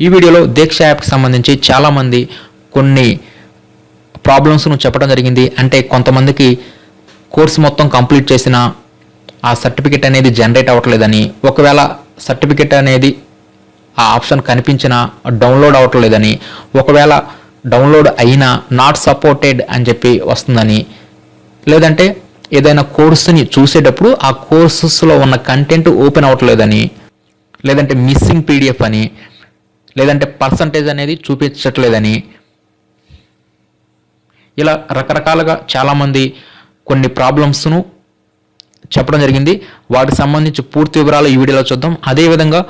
ఈ వీడియోలో దీక్ష యాప్కి సంబంధించి చాలామంది కొన్ని ప్రాబ్లమ్స్ను చెప్పడం జరిగింది. అంటే కొంతమందికి కోర్స్ మొత్తం కంప్లీట్ చేసిన ఆ సర్టిఫికెట్ అనేది జనరేట్ అవ్వట్లేదని, ఒకవేళ సర్టిఫికెట్ అనేది ఆ ఆప్షన్ కనిపించినా డౌన్లోడ్ అవ్వట్లేదని, ఒకవేళ డౌన్లోడ్ అయినా నాట్ సపోర్టెడ్ అని చెప్పి వస్తుందని, లేదంటే ఏదైనా కోర్సుని చూసేటప్పుడు ఆ కోర్సెస్లో ఉన్న కంటెంట్ ఓపెన్ అవ్వట్లేదని, లేదంటే మిస్సింగ్ పీడిఎఫ్ అని, లేదంటే పర్సంటేజ్ అనేది చూపించట్లేదని, ఇలా రకరకాలుగా చాలామంది కొన్ని ప్రాబ్లమ్స్ను చెప్పడం జరిగింది. వాటికి సంబంధించి పూర్తి వివరాలు ఈ వీడియోలో చూద్దాం. అదేవిధంగా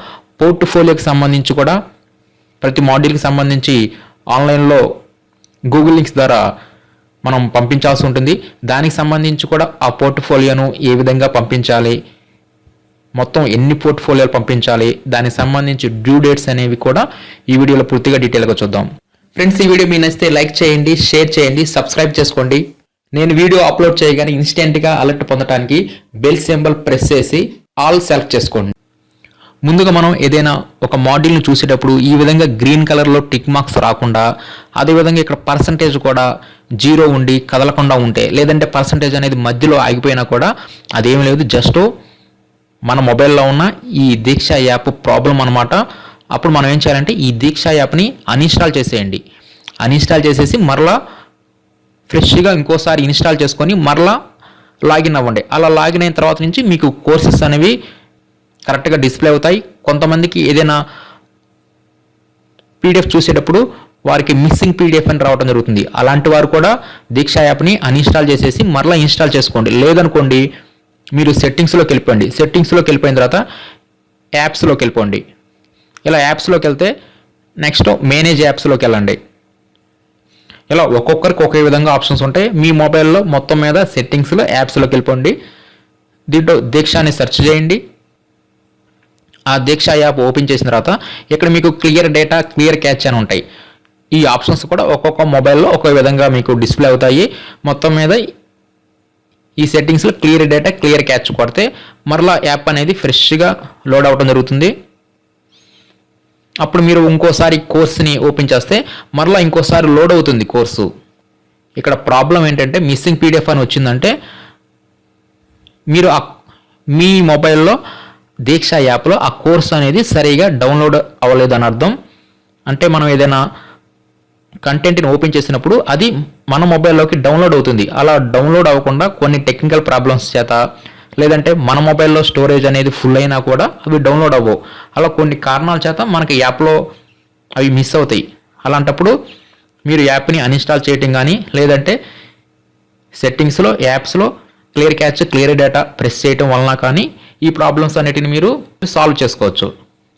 పోర్ట్ఫోలియోకి సంబంధించి కూడా ప్రతి మాడ్యూల్కి సంబంధించి ఆన్లైన్లో గూగుల్ లింక్స్ ద్వారా మనం పంపించాల్సి ఉంటుంది. దానికి సంబంధించి కూడా ఆ పోర్ట్ఫోలియోను ఏ విధంగా పంపించాలి, మొత్తం ఎన్ని పోర్ట్ఫోలియోలు పంపించాలి, దానికి సంబంధించి డ్యూ డేట్స్ అనేవి కూడా ఈ వీడియోలో పూర్తిగా డీటెయిల్గా చూద్దాం. ఫ్రెండ్స్, ఈ వీడియో మీకు నచ్చితే లైక్ చేయండి, షేర్ చేయండి, సబ్స్క్రైబ్ చేసుకోండి. నేను వీడియో అప్లోడ్ చేయగానే ఇన్స్టెంట్గా అలర్ట్ పొందడానికి బెల్ సింబల్ ప్రెస్ చేసి ఆల్ సెలెక్ట్ చేసుకోండి. ముందుగా మనం ఏదైనా ఒక మాడ్యూల్ని చూసేటప్పుడు ఈ విధంగా గ్రీన్ కలర్లో టిక్ మార్క్స్ రాకుండా, అదేవిధంగా ఇక్కడ పర్సంటేజ్ కూడా 0 ఉండి కదలకుండా ఉంటే, లేదంటే పర్సంటేజ్ అనేది మధ్యలో ఆగిపోయినా కూడా అదేమీ లేదు, జస్ట్ మన మొబైల్లో ఉన్న ఈ దీక్ష యాప్ ప్రాబ్లం అనమాట. అప్పుడు మనం ఏం చేయాలంటే ఈ దీక్ష యాప్ని అన్ఇన్స్టాల్ చేసేయండి. అన్ఇన్స్టాల్ చేసేసి మరలా ఫ్రెష్గా ఇంకోసారి ఇన్స్టాల్ చేసుకొని మరలా లాగిన్ అవ్వండి. అలా లాగిన్ అయిన తర్వాత నుంచి మీకు కోర్సెస్ అనేవి కరెక్ట్గా డిస్ప్లే అవుతాయి. కొంతమందికి ఏదైనా పీడిఎఫ్ చూసేటప్పుడు వారికి మిస్సింగ్ పీడిఎఫ్ అని రావడం జరుగుతుంది. అలాంటి వారు కూడా దీక్ష యాప్ని అన్ఇన్స్టాల్ చేసేసి మరలా ఇన్స్టాల్ చేసుకోండి. లేదనుకోండి మీరు సెట్టింగ్స్లోకి వెళ్ళిపోండి. సెట్టింగ్స్లోకి వెళ్ళిపోయిన తర్వాత యాప్స్లోకి వెళ్ళిపోండి. ఇలా యాప్స్లోకి వెళ్తే నెక్స్ట్ మేనేజ్ యాప్స్లోకి వెళ్ళండి. ఇలా ఒక్కొక్కరికి ఒకే విధంగా ఆప్షన్స్ ఉంటాయి. మీ మొబైల్లో మొత్తం మీద సెట్టింగ్స్లో యాప్స్లోకి వెళ్ళిపోండి. దీంట్లో దీక్ష అని సెర్చ్ చేయండి. ఆ దీక్ష యాప్ ఓపెన్ చేసిన తర్వాత ఇక్కడ మీకు క్లియర్ డేటా, క్లియర్ క్యాచ్ అని ఉంటాయి. ఈ ఆప్షన్స్ కూడా ఒక్కొక్క మొబైల్లో ఒక్కో విధంగా మీకు డిస్ప్లే అవుతాయి. మొత్తం మీద ఈ సెట్టింగ్స్లో క్లియర్ డేటా, క్లియర్ క్యాచ్ కొడితే మరలా యాప్ అనేది ఫ్రెష్గా లోడ్ అవ్వడం జరుగుతుంది. అప్పుడు మీరు ఇంకోసారి కోర్స్ని ఓపెన్ చేస్తే మరలా ఇంకోసారి లోడ్ అవుతుంది కోర్సు. ఇక్కడ ప్రాబ్లం ఏంటంటే మిస్సింగ్ పీడిఎఫ్ అని వచ్చిందంటే మీరు మీ మొబైల్లో దీక్ష యాప్లో ఆ కోర్స్ అనేది సరిగా డౌన్లోడ్ అవ్వలేదు అని అర్థం. అంటే మనం ఏదైనా కంటెంట్ని ఓపెన్ చేసినప్పుడు అది మన మొబైల్లోకి డౌన్లోడ్ అవుతుంది. అలా డౌన్లోడ్ అవ్వకుండా కొన్ని టెక్నికల్ ప్రాబ్లమ్స్ చేత, లేదంటే మన మొబైల్లో స్టోరేజ్ అనేది ఫుల్ అయినా కూడా అవి డౌన్లోడ్ అవ్వవు. అలా కొన్ని కారణాల చేత మనకి యాప్లో అవి మిస్ అవుతాయి. అలాంటప్పుడు మీరు యాప్ని అన్ఇన్స్టాల్ చేయటం కానీ, లేదంటే సెట్టింగ్స్లో యాప్స్లో clear catch, clear data press చేయటం వలన కానీ ఈ ప్రాబ్లమ్స్ అన్నిటిని మీరు సాల్వ్ చేసుకోవచ్చు.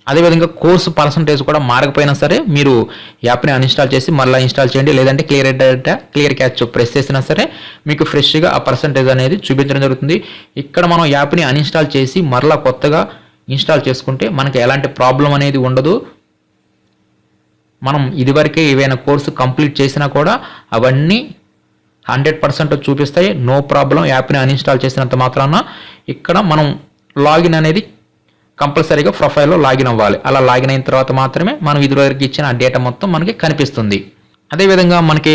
అదేవిధంగా కోర్సు పర్సంటేజ్ కూడా మారకపోయినా సరే మీరు యాప్ని అన్ఇన్స్టాల్ చేసి మళ్ళీ ఇన్స్టాల్ చేయండి. లేదంటే clear data, clear catch press చేసినా సరే మీకు ఫ్రెష్గా ఆ పర్సంటేజ్ అనేది చూపించడం జరుగుతుంది. ఇక్కడ మనం యాప్ని అన్ఇన్స్టాల్ చేసి మరలా కొత్తగా ఇన్స్టాల్ చేసుకుంటే మనకి ఎలాంటి ప్రాబ్లం అనేది ఉండదు. మనం ఇదివరకే ఏవైనా కోర్సు కంప్లీట్ చేసినా కూడా అవన్నీ 100% చూపిస్తాయి. No problem. యాప్ని అన్ఇన్స్టాల్ చేసినంత మాత్రాన ఇక్కడ మనం లాగిన్ అనేది కంపల్సరీగా ప్రొఫైల్లో లాగిన్ అవ్వాలి. అలా లాగిన్ అయిన తర్వాత మాత్రమే మనం ఇదివరకు ఇచ్చిన ఆ డేటా మొత్తం మనకి కనిపిస్తుంది. అదేవిధంగా మనకి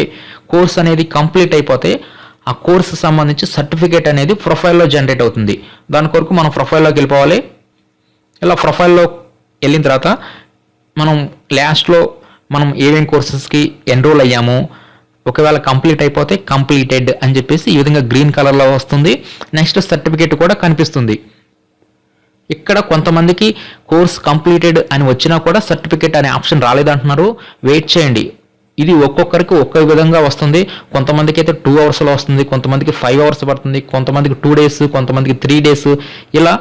కోర్స్ అనేది కంప్లీట్ అయిపోతే ఆ కోర్సు సంబంధించి సర్టిఫికేట్ అనేది ప్రొఫైల్లో జనరేట్ అవుతుంది. దాని కొరకు మనం ప్రొఫైల్లోకి వెళ్ళిపోవాలి. ఇలా ప్రొఫైల్లో వెళ్ళిన తర్వాత మనం లాస్ట్లో మనం ఏమేం కోర్సెస్కి ఎన్రోల్ అయ్యాము, ఒకవేళ కంప్లీట్ అయిపోతే కంప్లీటెడ్ అని చెప్పేసి ఈ విధంగా గ్రీన్ కలర్లో వస్తుంది. నెక్స్ట్ సర్టిఫికేట్ కూడా కనిపిస్తుంది. ఇక్కడ కొంతమందికి కోర్స్ కంప్లీటెడ్ అని వచ్చినా కూడా సర్టిఫికేట్ అనే ఆప్షన్ రాలేదంటున్నారు. వెయిట్ చేయండి. ఇది ఒక్కొక్కరికి ఒక్కో విధంగా వస్తుంది. కొంతమందికి అయితే 2 అవర్స్లో వస్తుంది, కొంతమందికి 5 అవర్స్ పడుతుంది, కొంతమందికి 2 డేస్, కొంతమందికి 3 డేస్. ఇలా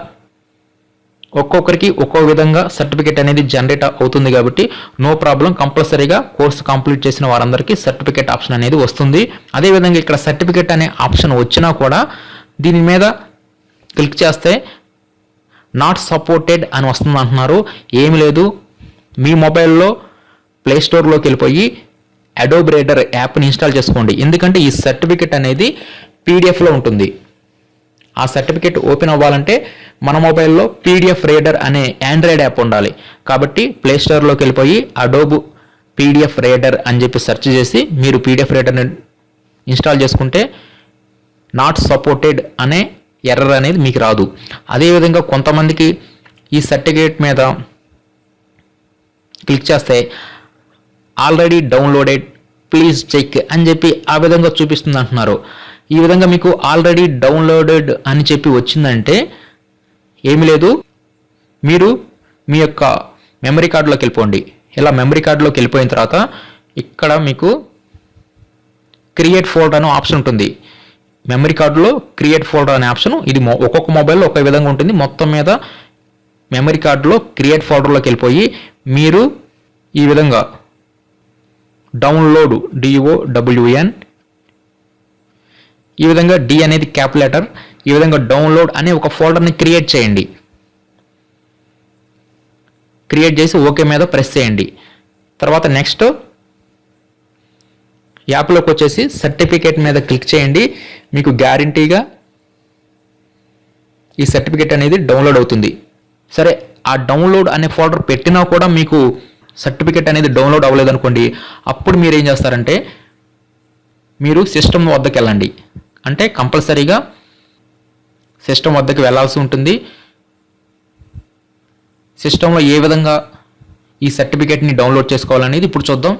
ఒక్కొక్కరికి ఒక్కో విధంగా సర్టిఫికేట్ అనేది జనరేట్ అవుతుంది. కాబట్టి నో ప్రాబ్లం. కంపల్సరీగా కోర్సు కంప్లీట్ చేసిన వారందరికీ సర్టిఫికేట్ ఆప్షన్ అనేది వస్తుంది. అదేవిధంగా ఇక్కడ సర్టిఫికేట్ అనే ఆప్షన్ వచ్చినా కూడా దీని మీద క్లిక్ చేస్తే నాట్ సపోర్టెడ్ అని వస్తుంది అంటున్నారు. ఏమి లేదు, మీ మొబైల్లో ప్లేస్టోర్లోకి వెళ్ళిపోయి అడోబ్ రీడర్ యాప్ని ఇన్స్టాల్ చేసుకోండి. ఎందుకంటే ఈ సర్టిఫికేట్ అనేది పీడిఎఫ్లో ఉంటుంది. ఆ సర్టిఫికేట్ ఓపెన్ అవ్వాలంటే మన మొబైల్లో పీడిఎఫ్ రీడర్ అనే ఆండ్రాయిడ్ యాప్ ఉండాలి. కాబట్టి ప్లే స్టోర్లోకి వెళ్ళిపోయి అడోబ్ పీడిఎఫ్ రీడర్ అని చెప్పి సెర్చ్ చేసి మీరు పీడిఎఫ్ రీడర్ని ఇన్స్టాల్ చేసుకుంటే నాట్ సపోర్టెడ్ అనే ఎర్రర్ అనేది మీకు రాదు. అదేవిధంగా కొంతమందికి ఈ సర్టిఫికేట్ మీద క్లిక్ చేస్తే ఆల్రెడీ డౌన్లోడెడ్ ప్లీజ్ చెక్ అని చెప్పి ఆ విధంగా చూపిస్తుంది అంటున్నారు. ఈ విధంగా మీకు ఆల్రెడీ డౌన్లోడెడ్ అని చెప్పి వచ్చిందంటే ఏమీ లేదు, మీరు మీ యొక్క మెమరీ కార్డులోకి వెళ్ళిపోండి. ఇలా మెమరీ కార్డులోకి వెళ్ళిపోయిన తర్వాత ఇక్కడ మీకు క్రియేట్ ఫోల్డర్ అనే ఆప్షన్ ఉంటుంది. మెమరీ కార్డులో క్రియేట్ ఫోల్డర్ అనే ఆప్షన్ ఇది ఒక్కొక్క మొబైల్లో ఒకే విధంగా ఉంటుంది. మొత్తం మీద మెమరీ కార్డులో క్రియేట్ ఫోల్డర్లోకి వెళ్ళిపోయి మీరు ఈ విధంగా డౌన్లోడ్ DOWN ఈ విధంగా డి అనేది క్యాపిటల్, ఈ విధంగా డౌన్లోడ్ అనే ఒక ఫోల్డర్ని క్రియేట్ చేయండి. క్రియేట్ చేసి ఓకే మీద ప్రెస్ చేయండి. తర్వాత నెక్స్ట్ యాప్లోకి వచ్చేసి సర్టిఫికేట్ మీద క్లిక్ చేయండి. మీకు గ్యారంటీగా ఈ సర్టిఫికేట్ అనేది డౌన్లోడ్ అవుతుంది. సరే, ఆ డౌన్లోడ్ అనే ఫోల్డర్ పెట్టినా కూడా మీకు సర్టిఫికేట్ అనేది డౌన్లోడ్ అవ్వలేదు అనుకోండి, అప్పుడు మీరు ఏం చేస్తారంటే మీరు సిస్టమ్ వద్దకు వెళ్ళండి. అంటే కంపల్సరీగా సిస్టమ్ వద్దకు వెళ్ళాల్సి ఉంటుంది. సిస్టంలో ఏ విధంగా ఈ సర్టిఫికేట్ని డౌన్లోడ్ చేసుకోవాలనేది ఇప్పుడు చూద్దాం.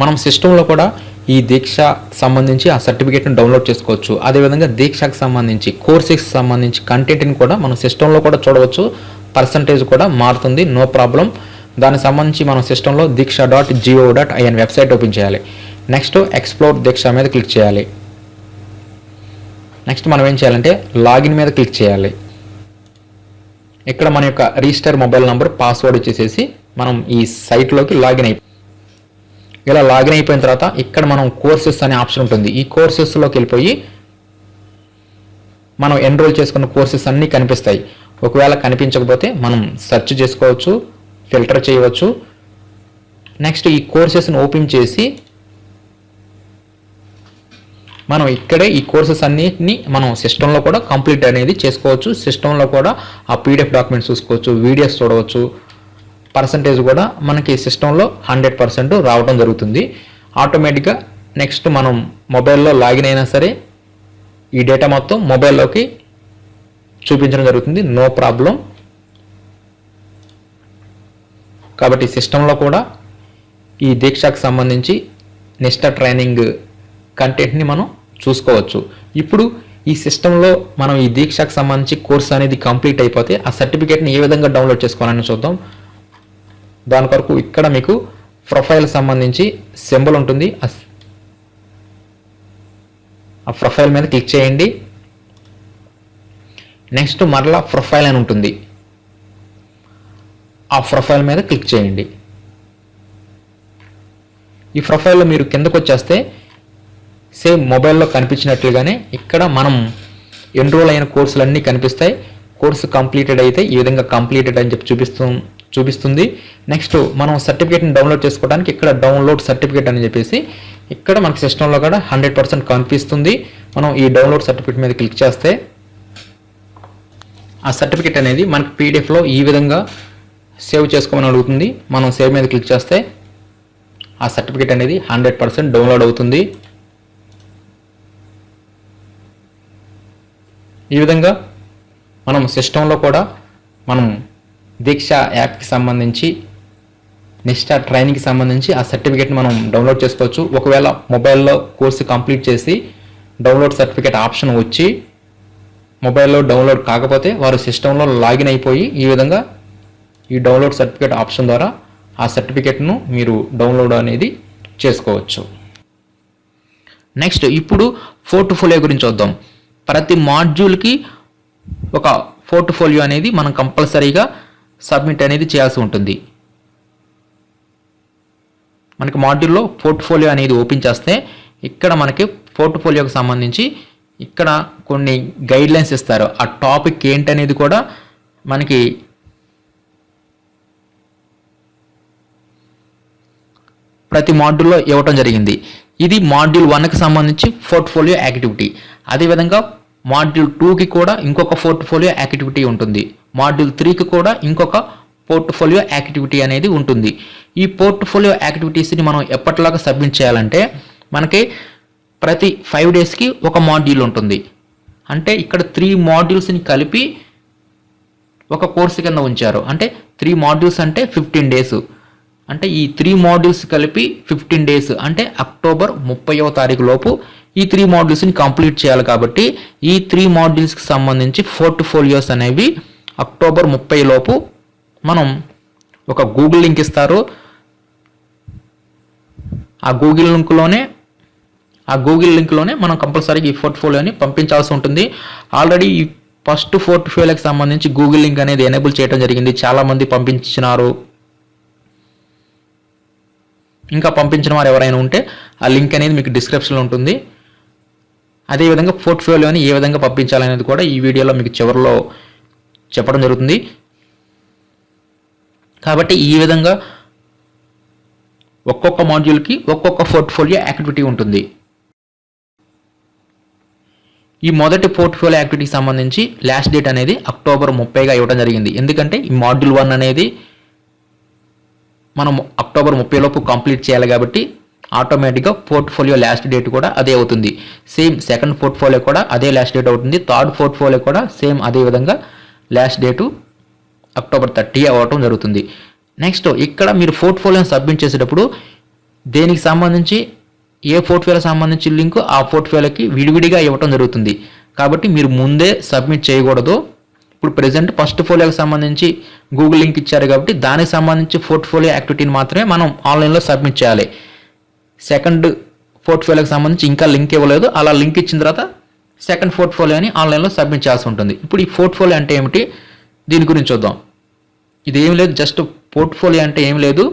మనం సిస్టంలో కూడా ఈ దీక్షకు సంబంధించి ఆ సర్టిఫికేట్ని డౌన్లోడ్ చేసుకోవచ్చు. అదేవిధంగా దీక్షకు సంబంధించి కోర్సెస్కి సంబంధించి కంటెంట్ని కూడా మనం సిస్టంలో కూడా చూడవచ్చు. పర్సంటేజ్ కూడా మారుతుంది, నో ప్రాబ్లం. దానికి సంబంధించి మనం సిస్టంలో దీక్ష.go.in వెబ్సైట్ ఓపెన్ చేయాలి. నెక్స్ట్ ఎక్స్ప్లోర్ దీక్ష మీద క్లిక్ చేయాలి. నెక్స్ట్ మనం ఏం చేయాలంటే లాగిన్ మీద క్లిక్ చేయాలి. ఇక్కడ మన యొక్క రిజిస్టర్ మొబైల్ నంబర్ పాస్వర్డ్ ఇచ్చేసేసి మనం ఈ సైట్లోకి లాగిన్ ఇలా లాగిన్ అయిపోయిన తర్వాత ఇక్కడ మనం కోర్సెస్ అనే ఆప్షన్ ఉంటుంది. ఈ కోర్సెస్లోకి వెళ్ళిపోయి మనం ఎన్రోల్ చేసుకున్న కోర్సెస్ అన్నీ కనిపిస్తాయి. ఒకవేళ కనిపించకపోతే మనం సెర్చ్ చేసుకోవచ్చు, ఫిల్టర్ చేయవచ్చు. నెక్స్ట్ ఈ కోర్సెస్ని ఓపెన్ చేసి మనం ఇక్కడే ఈ కోర్సెస్ అన్నిటిని మనం సిస్టంలో కూడా కంప్లీట్ అనేది చేసుకోవచ్చు. సిస్టంలో కూడా ఆ PDF డాక్యుమెంట్స్ చూసుకోవచ్చు, వీడియోస్ చూడవచ్చు. పర్సంటేజ్ కూడా మనకి సిస్టంలో 100% రావడం జరుగుతుంది ఆటోమేటిక్గా. నెక్స్ట్ మనం మొబైల్లో లాగిన్ అయినా సరే ఈ డేటా మొత్తం మొబైల్లోకి చూపించడం జరుగుతుంది, నో ప్రాబ్లం. కాబట్టి సిస్టంలో కూడా ఈ దీక్షకు సంబంధించి నిష్ఠ ట్రైనింగ్ కంటెంట్ని మనం చూసుకోవచ్చు. ఇప్పుడు ఈ సిస్టంలో మనం ఈ దీక్షకు సంబంధించి కోర్స్ అనేది కంప్లీట్ అయిపోతే ఆ సర్టిఫికేట్ని ఏ విధంగా డౌన్లోడ్ చేసుకోవాలని చూద్దాం. దాని కొరకు ఇక్కడ మీకు ప్రొఫైల్ సంబంధించి సింబల్ ఉంటుంది. ఆ ప్రొఫైల్ మీద క్లిక్ చేయండి. నెక్స్ట్ మరలా ప్రొఫైల్ అని ఉంటుంది, ఆ ప్రొఫైల్ మీద క్లిక్ చేయండి. ఈ ప్రొఫైల్లో మీరు కిందకు వచ్చేస్తే సేమ్ మొబైల్లో కనిపించినట్లుగానే ఇక్కడ మనం ఎన్రోల్ అయిన కోర్సులన్నీ కనిపిస్తాయి. కోర్సు కంప్లీటెడ్ అయితే ఈ విధంగా కంప్లీటెడ్ అని చెప్పి చూపిస్తుంది. నెక్స్ట్ మనం సర్టిఫికేట్ని డౌన్లోడ్ చేసుకోవడానికి ఇక్కడ డౌన్లోడ్ సర్టిఫికేట్ అని చెప్పేసి ఇక్కడ మనకి సిస్టంలో కూడా 100% కనిపిస్తుంది. మనం ఈ డౌన్లోడ్ సర్టిఫికేట్ మీద క్లిక్ చేస్తే ఆ సర్టిఫికేట్ అనేది మనకి పీడిఎఫ్లో ఈ విధంగా సేవ్ చేసుకోమని అడుగుతుంది. మనం సేవ్ మీద క్లిక్ చేస్తే ఆ సర్టిఫికేట్ అనేది 100% డౌన్లోడ్ అవుతుంది. ఈ విధంగా మనం సిస్టంలో కూడా మనం దీక్ష యాప్కి సంబంధించి నిష్ఠ ట్రైనింగ్కి సంబంధించి ఆ సర్టిఫికేట్ని మనం డౌన్లోడ్ చేసుకోవచ్చు. ఒకవేళ మొబైల్లో కోర్సు కంప్లీట్ చేసి డౌన్లోడ్ సర్టిఫికేట్ ఆప్షన్ వచ్చి మొబైల్లో డౌన్లోడ్ కాకపోతే వారు సిస్టంలో లాగిన్ అయిపోయి ఈ విధంగా ఈ డౌన్లోడ్ సర్టిఫికేట్ ఆప్షన్ ద్వారా ఆ సర్టిఫికేట్ను మీరు డౌన్లోడ్ అనేది చేసుకోవచ్చు. నెక్స్ట్ ఇప్పుడు పోర్ట్ఫోలియో గురించి చూద్దాం. ప్రతి మాడ్యూల్కి ఒక పోర్ట్ఫోలియో అనేది మనం కంపల్సరీగా సబ్మిట్ అనేది చేయాల్సి ఉంటుంది. మనకి మాడ్యూల్లో పోర్ట్ఫోలియో అనేది ఓపెన్ చేస్తే ఇక్కడ మనకి పోర్ట్ఫోలియోకి సంబంధించి ఇక్కడ కొన్ని గైడ్లైన్స్ ఇస్తారు. ఆ టాపిక్ ఏంటనేది కూడా మనకి ప్రతి మాడ్యూల్లో ఇవ్వటం జరిగింది. ఇది మాడ్యూల్ 1కి సంబంధించి పోర్ట్ఫోలియో యాక్టివిటీ. అదేవిధంగా మాడ్యూల్ 2కి కూడా ఇంకొక పోర్ట్ఫోలియో యాక్టివిటీ ఉంటుంది. మాడ్యూల్ 3కి కూడా ఇంకొక పోర్ట్ఫోలియో యాక్టివిటీ అనేది ఉంటుంది. ఈ పోర్ట్ఫోలియో యాక్టివిటీస్ని మనం ఎప్పటిలాగా సబ్మిట్ చేయాలంటే మనకి ప్రతి 5 డేస్కి ఒక మాడ్యూల్ ఉంటుంది. అంటే ఇక్కడ 3 మాడ్యూల్స్ని కలిపి ఒక కోర్సు కింద ఉంచారు. అంటే 3 మాడ్యూల్స్ అంటే 15 డేస్. అంటే ఈ 3 మాడ్యూల్స్ కలిపి 15 డేస్ అంటే అక్టోబర్ 30వ తారీఖు లోపు ఈ 3 మాడ్యూల్స్ని కంప్లీట్ చేయాలి. కాబట్టి ఈ 3 మాడ్యూల్స్కి సంబంధించి పోర్ట్ఫోలియోస్ అనేవి అక్టోబర్ 30 లోపు మనం ఒక గూగుల్ లింక్ ఇస్తారు. ఆ గూగుల్ లింక్లోనే మనం కంపల్సరీగా ఈ పోర్ట్ఫోలియోని పంపించాల్సి ఉంటుంది. ఆల్రెడీ ఈ ఫస్ట్ పోర్ట్ఫోలియోకి సంబంధించి గూగుల్ లింక్ అనేది ఎనేబుల్ చేయడం జరిగింది. చాలామంది పంపించినారు. ఇంకా పంపించిన వారు ఎవరైనా ఉంటే ఆ లింక్ అనేది మీకు డిస్క్రిప్షన్లో ఉంటుంది. అదేవిధంగా పోర్ట్ఫోలియోని ఏ విధంగా పంపించాలనేది కూడా ఈ వీడియోలో మీకు చివరిలో చెప్పడం జరుగుతుంది. కాబట్టి ఈ విధంగా ఒక్కొక్క మాడ్యూల్కి ఒక్కొక్క పోర్ట్ఫోలియో యాక్టివిటీ ఉంటుంది. ఈ మొదటి పోర్ట్ఫోలియో యాక్టివిటీకి సంబంధించి లాస్ట్ డేట్ అనేది అక్టోబర్ 30గా ఇవ్వడం జరిగింది. ఎందుకంటే ఈ మాడ్యూల్ 1 అనేది మనం అక్టోబర్ 30 లోపు కంప్లీట్ చేయాలి. కాబట్టి ఆటోమేటిక్గా పోర్ట్ఫోలియో లాస్ట్ డేట్ కూడా అదే అవుతుంది. సేమ్ సెకండ్ పోర్ట్ఫోలియో కూడా అదే లాస్ట్ డేట్ అవుతుంది. థర్డ్ పోర్ట్ఫోలియో కూడా సేమ్ అదే విధంగా లాస్ట్ డేటు అక్టోబర్ 30 అవ్వటం జరుగుతుంది. నెక్స్ట్ ఇక్కడ మీరు పోర్ట్ఫోలియోని సబ్మిట్ చేసేటప్పుడు దేనికి సంబంధించి ఏ పోర్ట్ఫోలియో సంబంధించి లింక్ ఆ పోర్ట్ఫోలియోకి విడివిడిగా ఇవ్వటం జరుగుతుంది. కాబట్టి మీరు ముందే సబ్మిట్ చేయకూడదు. ఇప్పుడు ప్రెజెంట్ ఫస్ట్ పోర్ట్ఫోలియోకి సంబంధించి గూగుల్ లింక్ ఇచ్చారు కాబట్టి దానికి సంబంధించి పోర్ట్ఫోలియో యాక్టివిటీని మాత్రమే మనం ఆన్లైన్లో సబ్మిట్ చేయాలి. సెకండ్ పోర్ట్ఫోలియోకి సంబంధించి ఇంకా లింక్ ఇవ్వలేదు. అలా లింక్ ఇచ్చిన తర్వాత సెకండ్ పోర్ట్ఫోలియోని ఆన్లైన్లో సబ్మిట్ చేయాల్సి ఉంటుంది. ఇప్పుడు ఈ పోర్ట్ఫోలియో అంటే ఏమిటి, దీని గురించి చూద్దాం. ఇది ఏం లేదు, జస్ట్ పోర్ట్ఫోలియో అంటే ఏం లేదు,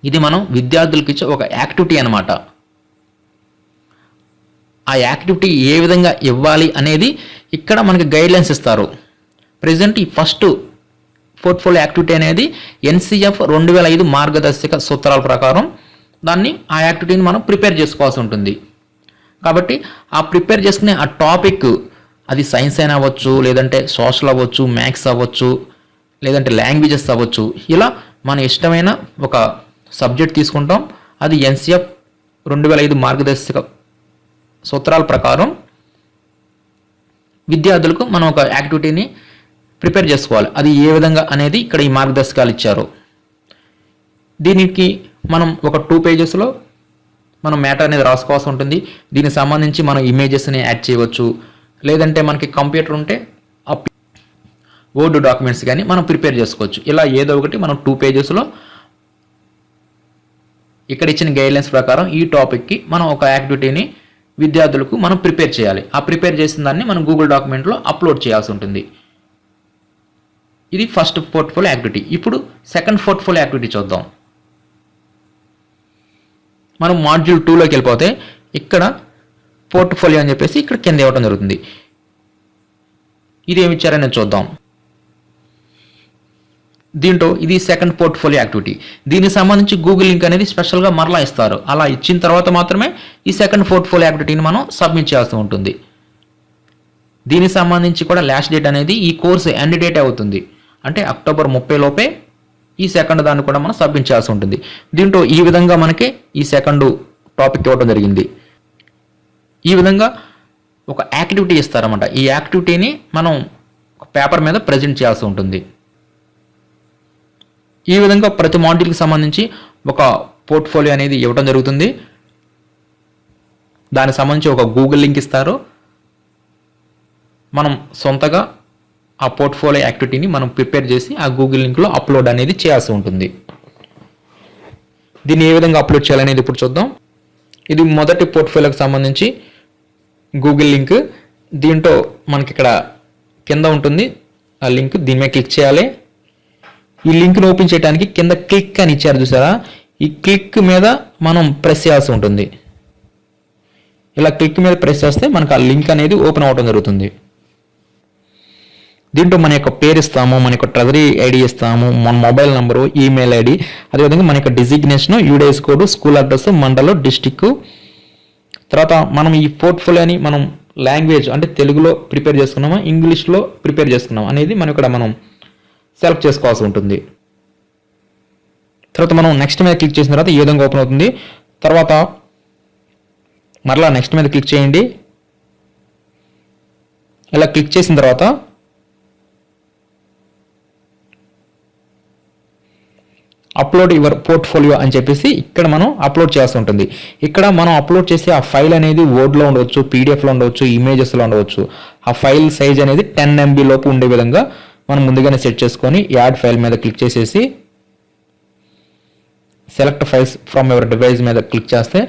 ఇది మనం విద్యార్థులకు ఇచ్చే ఒక యాక్టివిటీ అన్నమాట. ఆ యాక్టివిటీ ఏ విధంగా ఇవ్వాలి అనేది ఇక్కడ మనకి గైడ్లైన్స్ ఇస్తారు. ప్రెజెంట్ ఈ ఫస్ట్ పోర్ట్ఫోలియో యాక్టివిటీ అనేది NCF 2005 మార్గదర్శక సూత్రాల ప్రకారం ఆ యాక్టివిటీని మనం ప్రిపేర్ చేసుకోవాల్సి ఉంటుంది. కాబట్టి ఆ ప్రిపేర్ చేసుకునే ఆ టాపిక్ అది సైన్స్ అయినా అవ్వచ్చు, లేదంటే సోషల్ అవ్వచ్చు, మ్యాథ్స్ అవ్వచ్చు, లేదంటే లాంగ్వేజెస్ అవ్వచ్చు. ఇలా మన ఇష్టమైన ఒక సబ్జెక్ట్ తీసుకుంటాం. అది NCF 2005 మార్గదర్శక సూత్రాల ప్రకారం విద్యార్థులకు మనం ఒక యాక్టివిటీని ప్రిపేర్ చేసుకోవాలి. అది ఏ విధంగా అనేది ఇక్కడ ఈ మార్గదర్శకాలు ఇచ్చారు. దీనికి మనం ఒక 2 పేజెస్లో మనం మ్యాటర్ అనేది రాసుకోవాల్సి ఉంటుంది. దీనికి సంబంధించి మనం ఇమేజెస్ని యాడ్ చేయవచ్చు, లేదంటే మనకి కంప్యూటర్ ఉంటే ఆ వర్డ్ డాక్యుమెంట్స్ కానీ మనం ప్రిపేర్ చేసుకోవచ్చు. ఇలా ఏదో ఒకటి మనం 2 పేజెస్లో ఇక్కడ ఇచ్చిన గైడ్లైన్స్ ప్రకారం ఈ టాపిక్కి మనం ఒక యాక్టివిటీని విద్యార్థులకు మనం ప్రిపేర్ చేయాలి. ఆ ప్రిపేర్ చేసిన దాన్ని మనం గూగుల్ డాక్యుమెంట్లో అప్లోడ్ చేయాల్సి ఉంటుంది. ఇది ఫస్ట్ పోర్ట్ఫోలియో యాక్టివిటీ. ఇప్పుడు సెకండ్ పోర్ట్ఫోలియో యాక్టివిటీ చూద్దాం. మనం మాడ్యూల్ 2లోకి వెళ్ళిపోతే ఇక్కడ పోర్ట్ఫోలియో అని చెప్పేసి ఇక్కడ కింద ఇవ్వడం జరుగుతుంది. ఇది ఏమి ఇచ్చారని చూద్దాం. దీంట్లో ఇది సెకండ్ పోర్ట్ఫోలియో యాక్టివిటీ. దీనికి సంబంధించి గూగుల్ లింక్ అనేది స్పెషల్గా మరలా ఇస్తారు. అలా ఇచ్చిన తర్వాత మాత్రమే ఈ సెకండ్ పోర్ట్ఫోలియో యాక్టివిటీని మనం సబ్మిట్ చేయాల్సి ఉంటుంది. దీనికి సంబంధించి కూడా లాస్ట్ డేట్ అనేది ఈ కోర్సు ఎండ్ డేట్ అవుతుంది. అంటే అక్టోబర్ 30 లోపే ఈ సెకండ్ దాన్ని కూడా మనం సబ్మిట్ చేయాల్సి ఉంటుంది. దీంట్లో ఈ విధంగా మనకి ఈ సెకండ్ టాపిక్ ఇవ్వడం జరిగింది. ఈ విధంగా ఒక యాక్టివిటీ ఇస్తారన్నమాట. ఈ యాక్టివిటీని మనం పేపర్ మీద ప్రజెంట్ చేయాల్సి ఉంటుంది. ఈ విధంగా ప్రతి మాడ్యూల్కి సంబంధించి ఒక పోర్ట్ఫోలియో అనేది ఇవ్వడం జరుగుతుంది. దానికి సంబంధించి ఒక గూగుల్ లింక్ ఇస్తారు. మనం సొంతగా ఆ పోర్ట్ఫోలియో యాక్టివిటీని మనం ప్రిపేర్ చేసి ఆ గూగుల్ లింక్లో అప్లోడ్ అనేది చేయాల్సి ఉంటుంది. దీన్ని ఏ విధంగా అప్లోడ్ చేయాలనేది ఇప్పుడు చూద్దాం. ఇది మొదటి పోర్ట్ఫోలియోకి సంబంధించి గూగుల్ లింక్. దీంట్లో మనకి ఇక్కడ కింద ఉంటుంది ఆ లింక్. దీని మీద క్లిక్ చేయాలి. ఈ లింక్ను ఓపెన్ చేయడానికి కింద క్లిక్ అని ఇచ్చారు చూసారా, ఈ క్లిక్ మీద మనం ప్రెస్ చేయాల్సి ఉంటుంది. ఇలా క్లిక్ మీద ప్రెస్ చేస్తే మనకు ఆ లింక్ అనేది ఓపెన్ అవ్వడం జరుగుతుంది. దీంట్లో మన యొక్క పేరు ఇస్తాము, మన యొక్క ట్రెజరీ ఐడి ఇస్తాము, మన మొబైల్ నెంబరు, ఈమెయిల్ ఐడి, అదేవిధంగా మన యొక్క designation, UDISE code, school address, మండలం, డిస్టిక్. తర్వాత మనం ఈ పోర్ట్ఫోలియోని మనం లాంగ్వేజ్ అంటే తెలుగులో ప్రిపేర్ చేసుకున్నామా ఇంగ్లీష్లో ప్రిపేర్ చేసుకున్నామా అనేది మనం సెలెక్ట్ చేసుకోవాల్సి ఉంటుంది. తర్వాత మనం నెక్స్ట్ మీద క్లిక్ చేసిన తర్వాత ఈ విధంగా ఓపెన్ అవుతుంది. తర్వాత మరలా నెక్స్ట్ మీద క్లిక్ చేయండి. ఇలా క్లిక్ చేసిన తర్వాత అప్లోడ్ యువర్ పోర్ట్ఫోలియో అని చెప్పేసి ఇక్కడ మనం అప్లోడ్ చేయాల్సి ఉంటుంది. ఇక్కడ మనం అప్లోడ్ చేసే ఆ ఫైల్ అనేది వర్డ్లో ఉండవచ్చు, పీడిఎఫ్లో ఉండవచ్చు, ఇమేజెస్లో ఉండవచ్చు. ఆ ఫైల్ సైజ్ అనేది 10 MB లోపు ఉండే విధంగా మనం ముందుగానే సెట్ చేసుకొని యాడ్ ఫైల్ మీద క్లిక్ చేసేసి select files from your device మీద క్లిక్ చేస్తే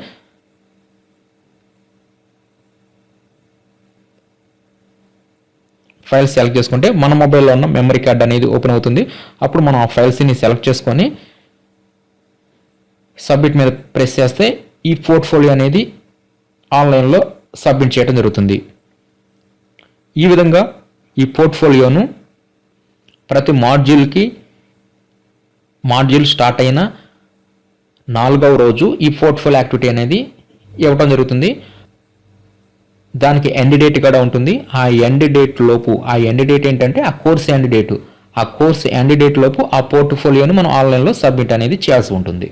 ఫైల్స్ సెలెక్ట్ చేసుకుంటే మన మొబైల్లో ఉన్న మెమరీ కార్డ్ అనేది ఓపెన్ అవుతుంది. అప్పుడు మనం ఆ ఫైల్స్ని సెలెక్ట్ చేసుకొని సబ్మిట్ మీద ప్రెస్ చేస్తే ఈ పోర్ట్ఫోలియో అనేది ఆన్లైన్లో సబ్మిట్ చేయడం జరుగుతుంది. ఈ విధంగా ఈ పోర్ట్ఫోలియోను ప్రతి మాడ్యూల్ స్టార్ట్ అయిన 4వ రోజు ఈ పోర్ట్ఫోలియో యాక్టివిటీ అనేది ఇవ్వటం జరుగుతుంది. దానికి ఎండ్ డేట్ కూడా ఉంటుంది. ఆ ఎండ్ డేట్ ఏంటంటే ఆ కోర్స్ ఎండ్ డేట్. ఆ కోర్స్ ఎండ్ డేట్ లోపు ఆ పోర్ట్ఫోలియోని మనం ఆన్లైన్లో సబ్మిట్ అనేది చేయాల్సి ఉంటుంది.